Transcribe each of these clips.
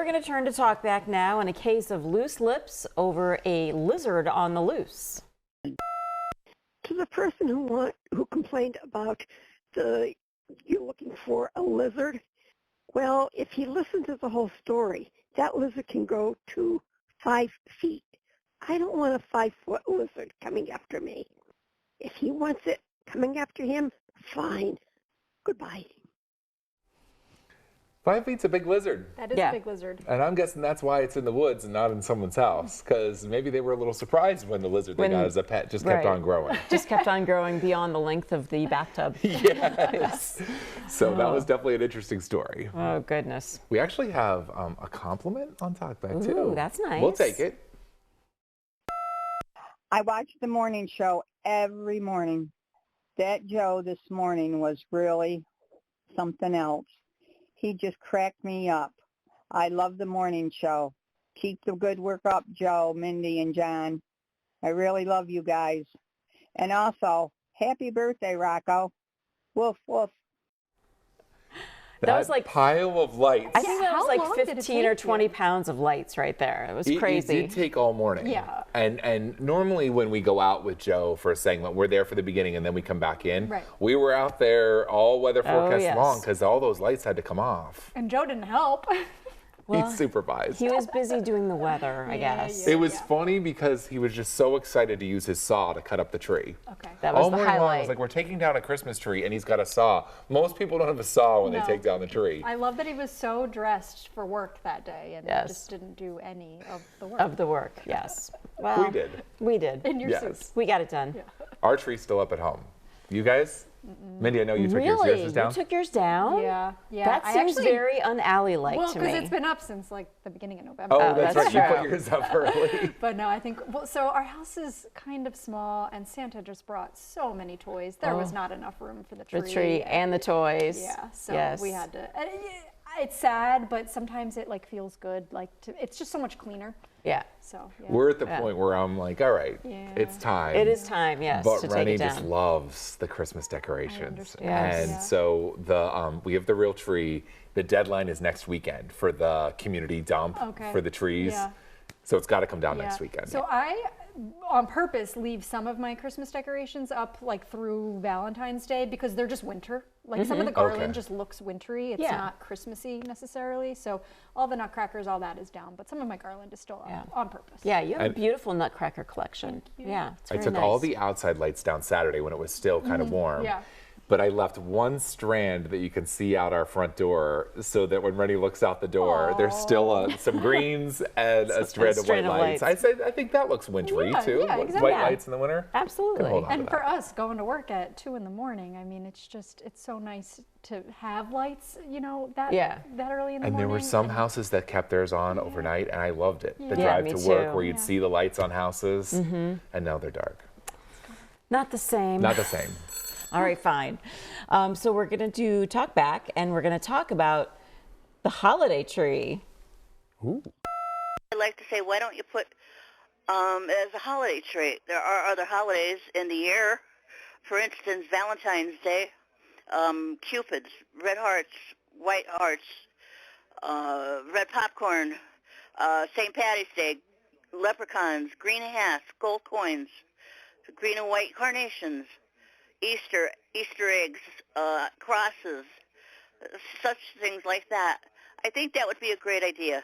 we're going to turn to Talkback now and a case of loose lips over a lizard on the loose. To the person who complained about you looking for a lizard, well, if he listened to the whole story, that lizard can go to 5 feet. I don't want a 5-foot lizard coming after me. If he wants it coming after him, fine. Goodbye. 5 feet's a big lizard. That is a big lizard. And I'm guessing that's why it's in the woods and not in someone's house, because maybe they were a little surprised when the lizard they got as a pet just kept on growing. Just kept on growing beyond the length of the bathtub. Yes. So that was definitely an interesting story. Oh, goodness. We actually have a compliment on Talkback, too. Ooh, that's nice. We'll take it. I watch the morning show every morning. That Joe this morning was really something else. He just cracked me up. I love the morning show. Keep the good work up, Joe, Mindy, and John. I really love you guys. And also, happy birthday, Rocco. Woof, woof. That was like pile of lights. I think that was like 15 or 20 pounds of lights right there. It was crazy. It did take all morning. Yeah. And normally when we go out with Joe for a segment, we're there for the beginning and then we come back in. Right. We were out there all weather forecast long because all those lights had to come off. And Joe didn't help. Well, he supervised. He was busy doing the weather, I guess. It was funny because he was just so excited to use his saw to cut up the tree. Okay. That was the I highlight. was like, we're taking down a Christmas tree and he's got a saw. Most people don't have a saw when they take down the tree. I love that he was so dressed for work that day and just didn't do any of the work. Of the work, yes. Well, we did. We did. In your suits. We got it done. Yeah. Our tree's still up at home. You guys? Mindy, I know you took yours down. You took yours down? Yeah. That seems very un-alley-like to me. Well, because it's been up since like the beginning of November. Oh, that's right. true. You put yours up early. But no, I think, so our house is kind of small and Santa just brought so many toys. There was not enough room for the tree. The tree and the toys. Yeah, so we had to, it's sad, but sometimes it like feels good. It's just so much cleaner. Yeah. So we're at the point where I'm like, all right, it's time. It is time, yes, but to Rennie take it down. just loves the Christmas decorations. Yes. And so we have the real tree. The deadline is next weekend for the community dump for the trees. Yeah. So it's got to come down next weekend. So I, on purpose, leave some of my Christmas decorations up like through Valentine's Day because they're just winter. Like some of the garland just looks wintry. It's not Christmassy necessarily. So all the nutcrackers, all that is down. But some of my garland is still up on purpose. Yeah, you have a beautiful nutcracker collection. Yeah, it's I very took nice. all the outside lights down Saturday when it was still kind of warm. Yeah. But I left one strand that you can see out our front door so that when Rennie looks out the door, there's still some greens and a strand of white lights. I think that looks wintry too. Yeah, exactly. White lights in the winter. Absolutely. And for us, going to work at 2 in the morning, I mean, it's so nice to have lights, that early in the morning. And there were some houses that kept theirs on overnight, and I loved it. The drive to work where you'd see the lights on houses, and now they're dark. Not the same. Not the same. All right, fine. So we're going to do Talkback, and we're going to talk about the holiday tree. Ooh. I'd like to say, why don't you put as a holiday tree? There are other holidays in the year. For instance, Valentine's Day, Cupids, red hearts, white hearts, red popcorn, St. Patty's Day, leprechauns, green hats, gold coins, green and white carnations, Easter eggs, crosses, such things like that. I think that would be a great idea.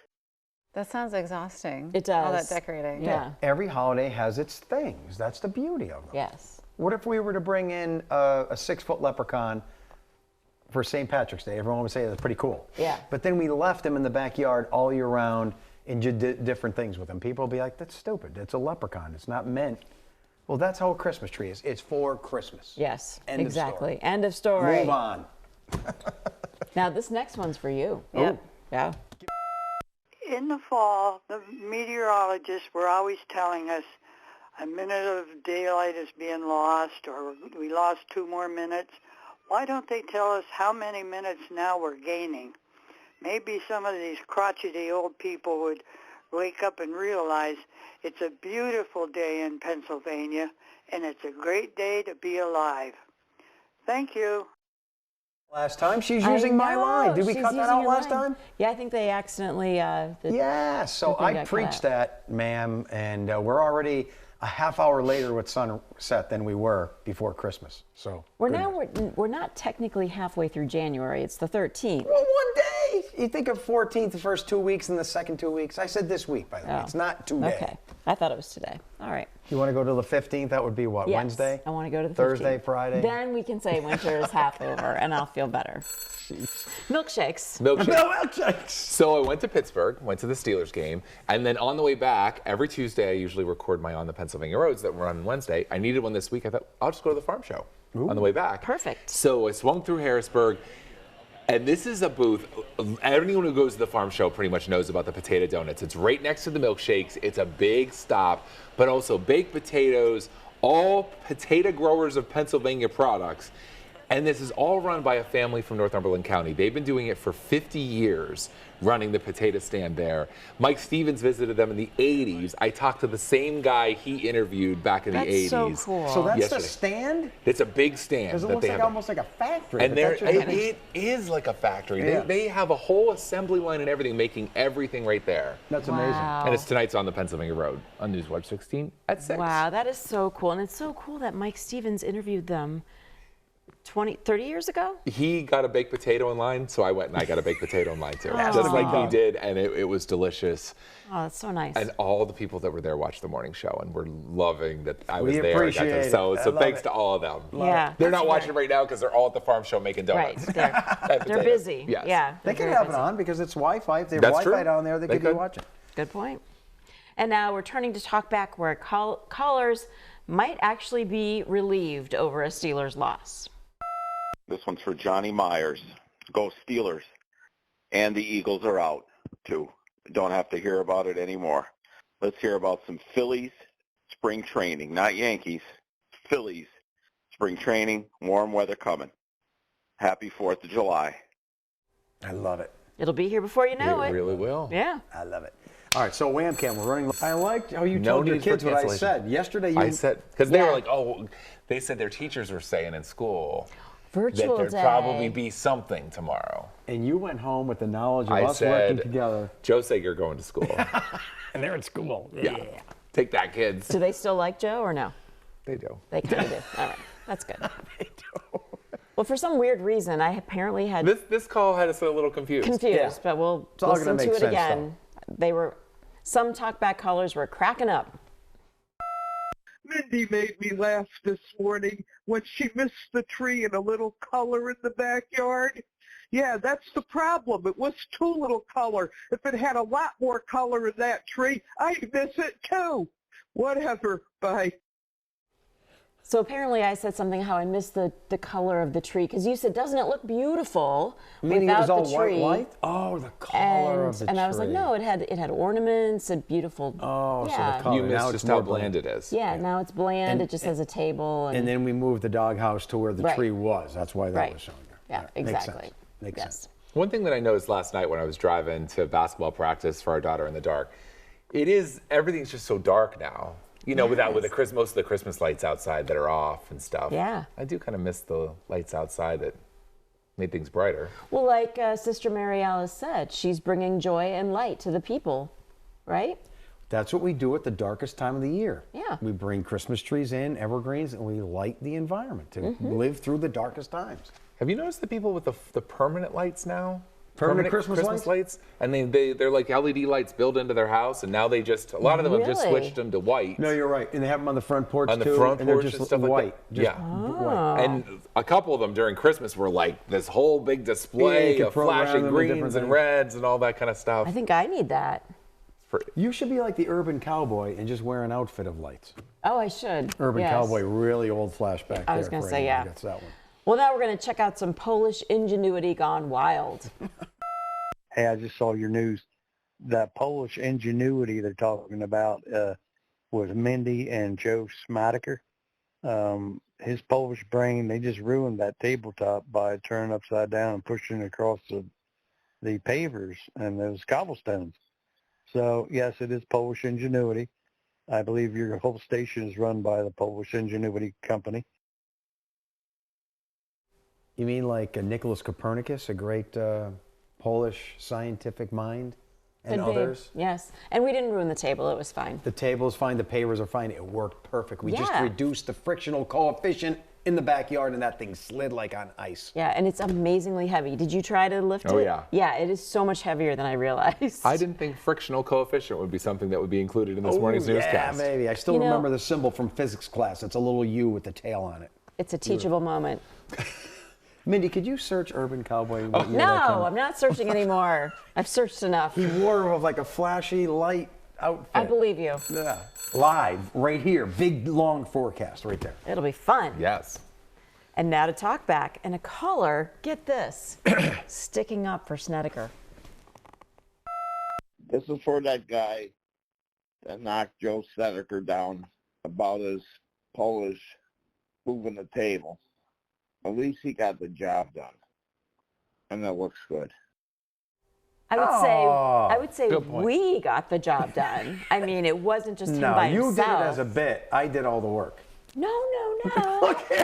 That sounds exhausting. It does. All that decorating. Yeah. Every holiday has its things. That's the beauty of them. Yes. What if we were to bring in a 6-foot leprechaun for St. Patrick's Day? Everyone would say that's pretty cool. Yeah. But then we left him in the backyard all year round and did different things with him. People would be like, that's stupid. It's a leprechaun. It's not meant. Well, that's how a Christmas tree is. It's for Christmas. Yes, End exactly. Of story. End of story. Move on. Now, this next one's for you. Yep. Yeah. In the fall, the meteorologists were always telling us a minute of daylight is being lost, or we lost 2 more minutes. Why don't they tell us how many minutes now we're gaining? Maybe some of these crotchety old people would wake up and realize it's a beautiful day in Pennsylvania, and it's a great day to be alive. Thank you. Last time she's using my line. Did we cut that out last time? Yeah, I think they accidentally. Yeah, so I preached that, ma'am, and we're already a half hour later with sunset than we were before Christmas. So we're not technically halfway through January. It's the 13th. Well, one day. You think of 14th the first 2 weeks and the second 2 weeks. I said this week, by the way. It's not 2 days. Okay, I thought it was today. All right. You want to go to the 15th? That would be what, Yes, Wednesday? I want to go to the 15th. Thursday, Friday? Then we can say winter is half over, and I'll feel better. Milkshakes. Milkshakes. So I went to Pittsburgh, went to the Steelers game, and then on the way back, every Tuesday I usually record my On the Pennsylvania Roads that were on Wednesday. I needed one this week. I thought, I'll just go to the farm show on the way back. Perfect. So I swung through Harrisburg, and this is a booth. Anyone who goes to the farm show pretty much knows about the potato donuts. It's right next to the milkshakes. It's a big stop, but also baked potatoes, all potato growers of Pennsylvania products. And this is all run by a family from Northumberland County. They've been doing it for 50 years, running the potato stand there. Mike Stevens visited them in the 80s. I talked to the same guy he interviewed back in the 80s. That's so cool. So that's yesterday. the stand? It's a big stand. Because it that looks they like have almost like a factory. and it is like a factory. Yeah. They have a whole assembly line and everything, making everything right there. That's amazing. Wow. And it's tonight's on the Pennsylvania Road on Newswatch 16 at 6. Wow, that is so cool. And it's so cool that Mike Stevens interviewed them 30 years ago? He got a baked potato in line, so I went and I got a baked potato in line too. Oh. Just like he did, and it was delicious. Oh, that's so nice. And all the people that were there watched the morning show and were loving that I was We there. appreciate it. So I love thanks it. to all of them. Yeah, They're not that's watching right. right now because they're all at the farm show making donuts. Right, they're busy. Yes. Yeah, They can very have busy. it on because it's Wi-Fi. If they have That's Wi-Fi true. down there, they could be watching. Good point. And now we're turning to Talkback, where callers might actually be relieved over a Steelers loss. This one's for Johnny Myers. Go Steelers. And the Eagles are out, too. Don't have to hear about it anymore. Let's hear about some Phillies spring training. Not Yankees. Phillies spring training. Warm weather coming. Happy 4th of July. I love it. It'll be here before you know it. It really will. Yeah. I love it. All right, so Wham Cam, we're running. I liked how you No told your need for kids what I cancellation. said. Yesterday, I said, because they Yeah. were like, oh, they said their teachers were saying in school Virtual that there'd day. probably be something tomorrow. and you went home with the knowledge of I us said, working together. Joe said you're going to school. And they're at school. Yeah. Take that, kids. Do they still like Joe or no? They do. They kind of do. All right. That's good. They do. Well, for some weird reason, I apparently had This call had us a little confused. confused, but we'll It's all listen gonna to make it sense, again. Some Talkback callers were cracking up. Mindy made me laugh this morning when she missed the tree and a little color in the backyard. Yeah, that's the problem. It was too little color. If it had a lot more color in that tree, I'd miss it too. Whatever. Bye. So apparently I said something how I missed the color of the tree, because you said, doesn't it look beautiful Meaning without it was all the tree? white? Oh, the color of the tree. And I was like, no, it had ornaments and beautiful. Oh, so yeah. the color. You now missed it's just more how bland it is. Yeah, now it's bland. And- it just has a table. And then we moved the doghouse to where the Right. tree was. That's why that Right. was shown there. Yeah, All right, makes exactly. sense. Makes Yes. sense. One thing that I noticed last night when I was driving to basketball practice for our daughter in the dark, everything's just so dark now. You know, with most of the Christmas lights outside that are off and stuff. Yeah. I do kind of miss the lights outside that made things brighter. Well, like Sister Mary Alice said, she's bringing joy and light to the people, right? That's what we do at the darkest time of the year. Yeah. We bring Christmas trees in, evergreens, and we light the environment to live through the darkest times. Have you noticed the people with the permanent lights now? Permanent Christmas lights? And they're like LED lights built into their house, and now a lot of them have just Really? switched them to white. No, you're right. And they have them on the front porch On the too. front and they're porch just and stuff like white. that. Just Yeah. white. And a couple of them during Christmas were like this whole big Yeah, display you can of program flashing them in different greens and things. reds and all that kind of stuff. I think I need that. You should be like the urban cowboy and just wear an outfit of lights. Oh, I should. Urban Yes. cowboy, really old flashback. I was going gonna to say, yeah. That's that one. Well, now we're going to check out some Polish ingenuity gone wild. Hey, I just saw your news. That Polish ingenuity they're talking about was Mindy and Joe Smadeker. His Polish brain, they just ruined that tabletop by turning upside down and pushing it across the pavers and those cobblestones. So, yes, it is Polish ingenuity. I believe your whole station is run by the Polish Ingenuity Company. You mean like Nicholas Copernicus, a great Polish scientific mind, and Could be. others? Yes. And we didn't ruin the table. It was fine. The table is fine. The pavers are fine. It worked perfect. We just Yeah. reduced the frictional coefficient in the backyard, and that thing slid like on ice. Yeah, and it's amazingly heavy. Did you try to lift it? Oh, yeah. Yeah, it is so much heavier than I realized. I didn't think frictional coefficient would be something that would be included in this morning's newscast. Yeah, maybe. I still remember the symbol from physics class. It's a little U with the tail on it. It's a teachable moment. Mindy, could you search Urban Cowboy? No, I'm not searching anymore. I've searched enough. He wore like a flashy light outfit. I believe you. Yeah. Live, right here. Big, long forecast right there. It'll be fun. Yes. And now to talk back. And a caller, get this, sticking up for Snedeker. This is for that guy that knocked Joe Snedeker down about his Polish moving the table. At least he got the job done, and that looks good. I would say we got the job done. I mean, it wasn't just him by himself. No, you did it as a bit. I did all the work. No.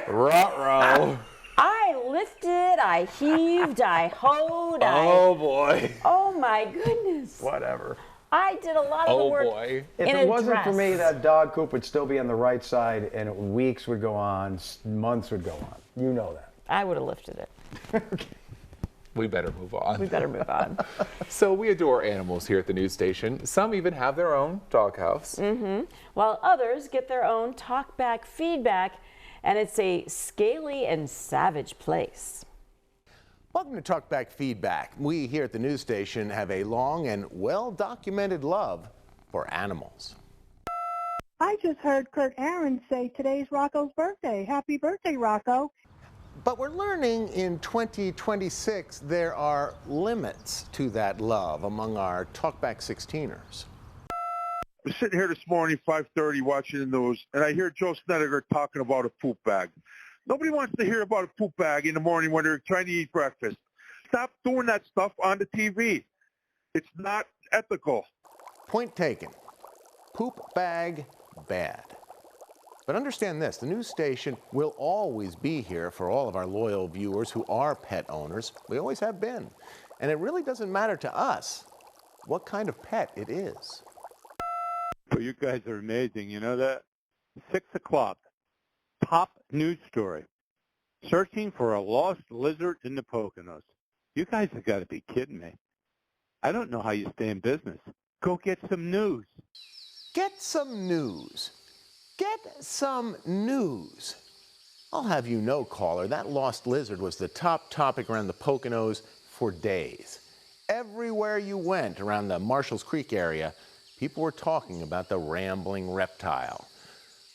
Ruh-roh. I lifted, I heaved, I hoed, Oh, boy. Oh, my goodness. Whatever. I did a lot of the work. Oh, boy. If it wasn't for me, that dog coop would still be on the right side, and weeks would go on, months would go on. You know that. I would have lifted it. We better move on. We better move on. So we adore animals here at the news station. Some even have their own doghouse. While others get their own talkback feedback, and it's a scaly and savage place. Welcome to Talkback Feedback. We here at the news station have a long and well-documented love for animals. I just heard Kurt Aaron say today's Rocco's birthday. Happy birthday, Rocco. But we're learning in 2026 there are limits to that love among our Talkback 16ers. I'm sitting here this morning, 5:30, watching the news, and I hear Joe Snedeker talking about a poop bag. Nobody wants to hear about a poop bag in the morning when they're trying to eat breakfast. Stop doing that stuff on the TV. It's not ethical. Point taken. Poop bag, bad. But understand this, the news station will always be here for all of our loyal viewers who are pet owners. We always have been. And it really doesn't matter to us what kind of pet it is. Well, you guys are amazing. You know that? 6 o'clock. Top news story. Searching for a lost lizard in the Poconos. You guys have got to be kidding me. I don't know how you stay in business. Go get some news. Get some news. Get some news. I'll have you know, caller, that lost lizard was the top topic around the Poconos for days. Everywhere you went around the Marshalls Creek area, people were talking about the rambling reptile.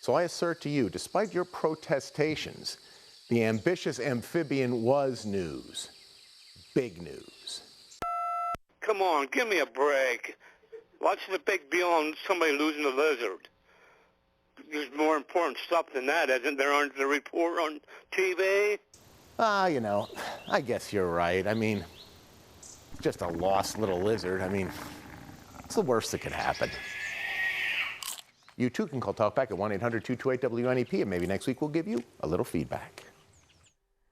So I assert to you, despite your protestations, the ambitious amphibian was news. Big news. Come on, give me a break. What's the big deal on somebody losing a lizard? There's more important stuff than that, isn't there? Aren't the report on TV? You know, I guess you're right. I mean, just a lost little lizard. I mean, it's the worst that could happen. You too can call Talkback at 1-800-228-WNEP, and maybe next week we'll give you a little feedback.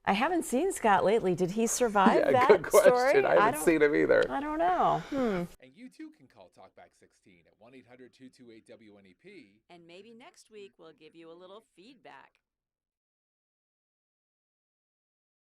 I haven't seen Scott lately. Did he survive that good question. story? I haven't seen him either. I don't know. And you too can call Talkback 16 at 1-800-228-WNEP. And maybe next week we'll give you a little feedback.